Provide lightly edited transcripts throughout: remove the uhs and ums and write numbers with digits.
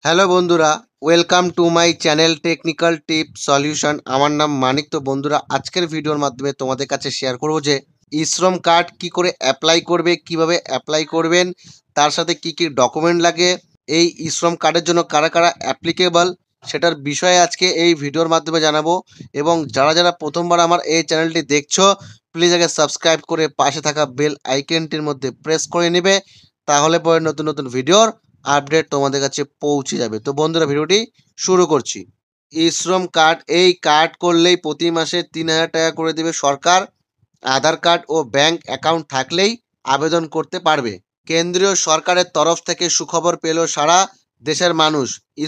Hello বন্ধুরা, welcome to my channel technical tip solution. আমার নাম মানিক। তো বন্ধুরা, আজকের ভিডিওর মাধ্যমে তোমাদের কাছে শেয়ার করব যে ই শ্রম কার্ড কি করে অ্যাপ্লাই করবে, কিভাবে অ্যাপ্লাই করবেন, তার সাথে কি কি ডকুমেন্ট লাগে, এই ই শ্রম কার্ডের জন্য কারা কারা অ্যাপ্লিকেবল, সেটার বিষয়ে আজকে এই ভিডিওর মাধ্যমে জানাবো। এবং যারা যারা প্রথমবার আমার এই চ্যানেলটি দেখছো, প্লিজ আগে সাবস্ক্রাইব করে পাশে থাকা বেল আইকনটির মধ্যে প্রেস করে নেবে, তাহলে পরে নতুন নতুন ভিডিওর আপডেট তোমাদের কাছে পৌঁছে যাবে। তো বন্ধুরা, ভিডিওটি শুরু করছি। ই শ্রম কার্ড, এই কার্ড করলেই প্রতি মাসে ৩,০০০ টাকা করে দেবে সরকার। আধার কার্ড ও ব্যাংক অ্যাকাউন্ট থাকলেই আবেদন করতে পারবে। কেন্দ্রীয় সরকারের তরফ থেকে সুখবর পেল সারা দেশের মানুষ। ই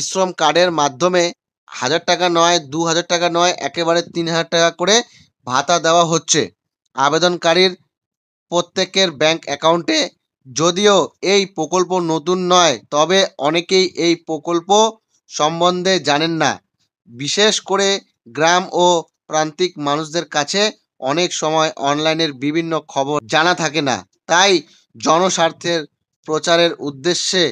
শ্রম কার্ডের মাধ্যমে ১,০০০ টাকা নয়, ২,০০০ টাকা নয়, একেবারে ৩,০০০ টাকা করে ভাতা দেওয়া হচ্ছে আবেদনকারীর প্রত্যেকের ব্যাংক অ্যাকাউন্টে। যদিও এই প্রকল্প নতুন নয়, তবে অনেকেই এই প্রকল্প সম্বন্ধে জানেন না। বিশেষ করে গ্রাম ও প্রান্তিক মানুষদের কাছে অনেক সময় অনলাইনের বিভিন্ন খবর জানা থাকে না। তাই জনস্বার্থের প্রচারের উদ্দেশ্যে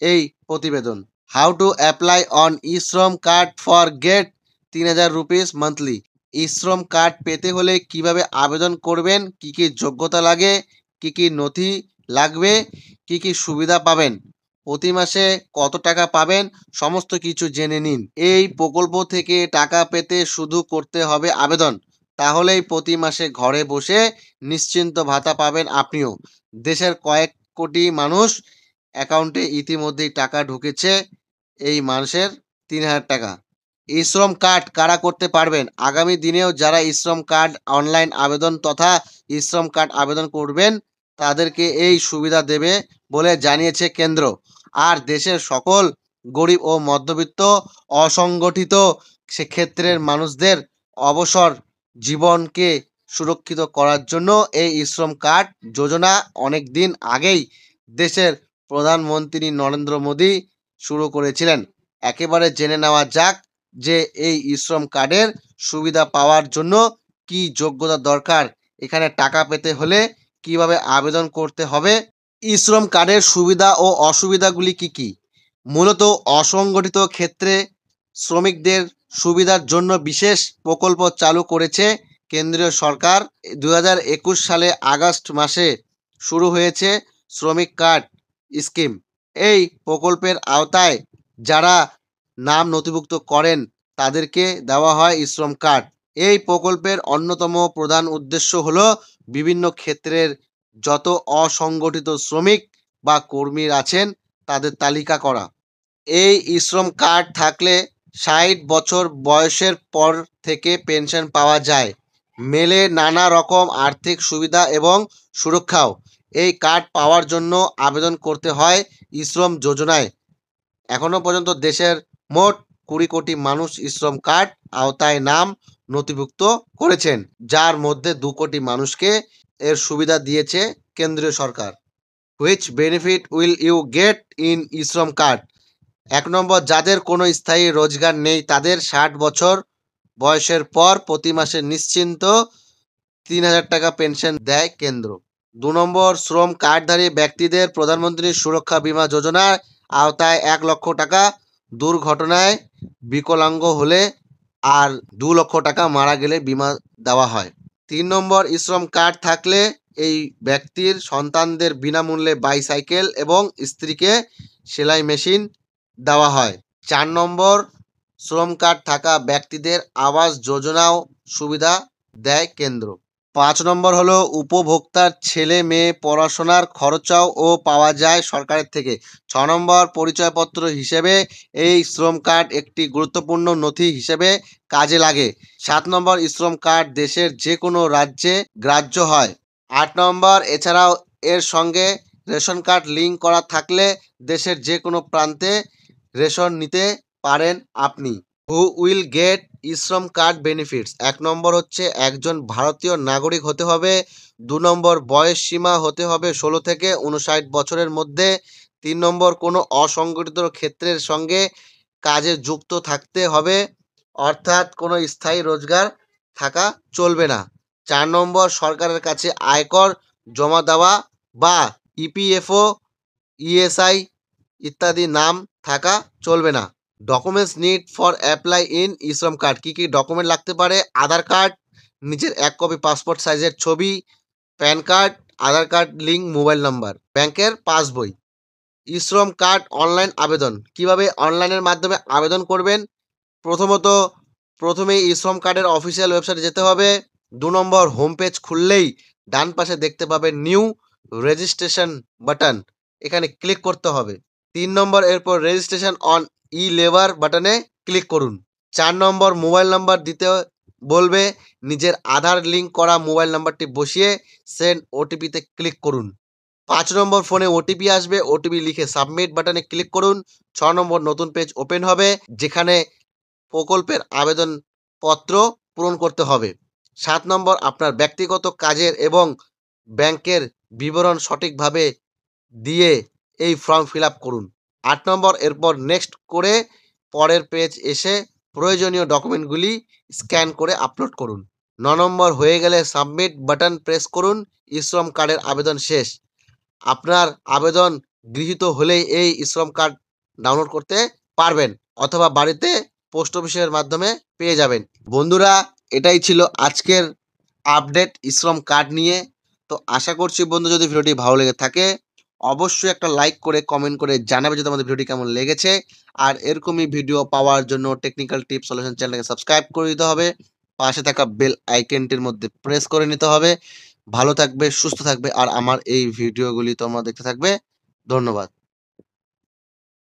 এই প্রতিবেদন। How to apply on e Shram card for get ৩,০০০ rupees monthly. E Shram card পেতে হলে কিভাবে আবেদন করবেন, কি কি যোগ্যতা লাগে, কি কি নথি লাগবে, কি কি সুবিধা পাবেন, প্রতি মাসে কত টাকা পাবেন, সমস্ত কিছু জেনে নিন। এই প্রকল্প থেকে টাকা পেতে শুধু করতে হবে আবেদন। তাহলেই প্রতি মাসে ঘরে বসে নিশ্চিন্ত ভাতা পাবেন আপনিও। দেশের কয়েক কোটি মানুষ অ্যাকাউন্টে ইতিমধ্যেই টাকা ঢুকেছে এই মানুষের ৩,০০০ টাকা। ই শ্রম কার্ড কারা করতে পারবেন? আগামী দিনেও যারা ই শ্রম কার্ড অনলাইন আবেদন তথা ই শ্রম কার্ড আবেদন করবেন, তাদেরকে এই সুবিধা দেবে বলে জানিয়েছে কেন্দ্র। আর দেশের সকল গরিব ও মধ্যবিত্ত অসংগঠিত ক্ষেত্রের মানুষদের অবসর জীবনকে সুরক্ষিত করার জন্য এই ই শ্রম কার্ড যোজনা অনেক দিন আগেই দেশের প্রধানমন্ত্রী নরেন্দ্র মোদী শুরু করেছিলেন। একেবারে জেনে নেওয়া যাক যে এই ই শ্রম কার্ডের সুবিধা পাওয়ার জন্য কি যোগ্যতা দরকার, এখানে টাকা পেতে হলে কিভাবে আবেদন করতে হবে, ই শ্রম কার্ডের সুবিধা ও অসুবিধাগুলি কি কি। মূলত অসংগঠিত ক্ষেত্রে শ্রমিকদের সুবিধার জন্য বিশেষ প্রকল্প চালু করেছে কেন্দ্রীয় সরকার। ২০২১ সালে আগস্ট মাসে শুরু হয়েছে শ্রমিক কার্ড স্কিম। এই প্রকল্পের আওতায় যারা নাম নথিভুক্ত করেন তাদেরকে দেওয়া হয় ই শ্রম কার্ড। এই প্রকল্পের অন্যতম প্রধান উদ্দেশ্য হলো বিভিন্ন ক্ষেত্রের যত অসংগঠিত শ্রমিক বা কর্মী আছেন তাদের তালিকা করা। এই ই শ্রম কার্ড থাকলে ৬০ বছর বয়সের পর থেকে পেনশন পাওয়া যায়। মেলে নানা রকম আর্থিক সুবিধা এবং সুরক্ষাও। এই কার্ড পাওয়ার জন্য আবেদন করতে হয় ই শ্রম যোজনায়। এখনো পর্যন্ত দেশের মোট ২০ কোটি মানুষ ই শ্রম কার্ড আওতায় নাম নথিভুক্ত করেছেন, যার মধ্যে ২ কোটি মানুষকে এর সুবিধা দিয়েছে কেন্দ্রীয় সরকার। Which benefit will you get in e Shram card? ১ নম্বর, যাদের কোনো স্থায়ী রোজগার নেই তাদের ৬০ বছর বয়সের পর প্রতি মাসে নিশ্চিন্ত ৩,০০০ টাকা পেনশন দেয় কেন্দ্র। ২ নম্বর, শ্রম কার্ডধারী ব্যক্তিদের প্রধানমন্ত্রী সুরক্ষা বীমা যোজনার আওতায় ১ লক্ষ টাকা দুর্ঘটনায় বিকলাঙ্গ হলে আর ২ লক্ষ টাকা মারা গেলে বীমা দেওয়া হয়। ৩ নম্বর, ই শ্রম কার্ড থাকলে এই ব্যক্তির সন্তানদের বিনামূল্যে বাইসাইকেল এবং স্ত্রীকে সেলাই মেশিন দেওয়া হয়। ৪ নম্বর, শ্রম কার্ড থাকা ব্যক্তিদের আবাস যোজনাও সুবিধা দেয় কেন্দ্র। ৫ নম্বর হলো উপভোক্তার ছেলে মেয়ে পড়াশোনার খরচাও পাওয়া যায় সরকারের থেকে। ৬ নম্বর, পরিচয়পত্র হিসেবে এই শ্রম কার্ড একটি গুরুত্বপূর্ণ নথি হিসেবে কাজে লাগে। ৭ নম্বর, ই শ্রম কার্ড দেশের যে কোনো রাজ্যে গ্রাহ্য হয়। ৮ নম্বর, এছাড়াও এর সঙ্গে রেশন কার্ড লিঙ্ক করা থাকলে দেশের যে কোনো প্রান্তে রেশন নিতে পারেন আপনি। Who will get E Shram card benefits? ১ নম্বর হচ্ছে একজন ভারতীয় নাগরিক হতে হবে। ২ নম্বর, বয়স সীমা হতে হবে ১৬ থেকে ৫৯ বছরের মধ্যে। ৩ নম্বর, কোনো অসংগঠিত ক্ষেত্রের সঙ্গে কাজে যুক্ত থাকতে হবে, অর্থাৎ কোনো স্থায়ী রোজগার থাকা চলবে না। ৪ নম্বর, সরকারের কাছে আয়কর জমা দেওয়া বা ইপিএফও, ইএসআই ইত্যাদি নাম থাকা চলবে না। Documents need for apply in ই-শ্রম card, key key document লাগতে পারে? আধার কার্ড, নিজের 1 কপি পাসপোর্ট সাইজের ছবি, প্যান কার্ড, আধার কার্ড লিঙ্ক, মোবাইল নাম্বার, ব্যাংকের পাসবই। ই-শ্রম কার্ড অনলাইন আবেদন, কিভাবে অনলাইনের মাধ্যমে আবেদন করবেন? প্রথমেই ই-শ্রম কার্ডের অফিসিয়াল ওয়েবসাইটে যেতে হবে। 2 নম্বর, হোম পেজ খুললেই ডান পাশে দেখতে পাবেন নিউ রেজিস্ট্রেশন বাটন, এখানে ক্লিক করতে হবে। 3 নম্বর, এরপর রেজিস্ট্রেশন অন ই লেবার বাটনে ক্লিক করুন। 4 নম্বর, মোবাইল নাম্বার দিতে বলবে, নিজের আধার লিঙ্ক করা মোবাইল নাম্বারটি বসিয়ে সেন্ড ওটিপিতে ক্লিক করুন। 5 নম্বর, ফোনে ওটিপি আসবে, ওটিপি লিখে সাবমিট বাটনে ক্লিক করুন। 6 নম্বর, নতুন পেজ ওপেন হবে, যেখানে প্রকল্পের আবেদনপত্র পূরণ করতে হবে। 7 নম্বর, আপনার ব্যক্তিগত কাজের এবং ব্যাংকের বিবরণ সঠিকভাবে দিয়ে এই ফর্ম ফিল আপ করুন। 8 নম্বর, এরপর নেক্সট করে পরের পেজ এসে প্রয়োজনীয় ডকুমেন্টগুলি স্ক্যান করে আপলোড করুন। 9 নম্বর, হয়ে গেলে সাবমিট বাটন প্রেস করুন। ই-শ্রম কার্ডের আবেদন শেষ। আপনার আবেদন গৃহীত হলেই এই ই-শ্রম কার্ড ডাউনলোড করতে পারবেন, অথবা বাড়িতে পোস্ট অফিসের মাধ্যমে পেয়ে যাবেন। বন্ধুরা, এটাই ছিল আজকের আপডেট ই-শ্রম কার্ড নিয়ে। তো আশা করছি বন্ধু, যদি ভিডিওটি ভালো লেগে থাকে অবশ্যই একটা লাইক করে কমেন্ট করে জানাবে যে তোমাদের ভিডিওটি কেমন লেগেছে। আর এরকমই ভিডিও পাওয়ার জন্য টেকনিক্যাল টিপ সলিউশন চ্যানেলকে সাবস্ক্রাইব করে দিতে হবে। পাশে থাকা বেল আইকনটির মধ্যে প্রেস করে নিতে হবে। ভালো থাকবে, সুস্থ থাকবে, আর আমার এই ভিডিওগুলি তোমরা দেখতে থাকবে। ধন্যবাদ।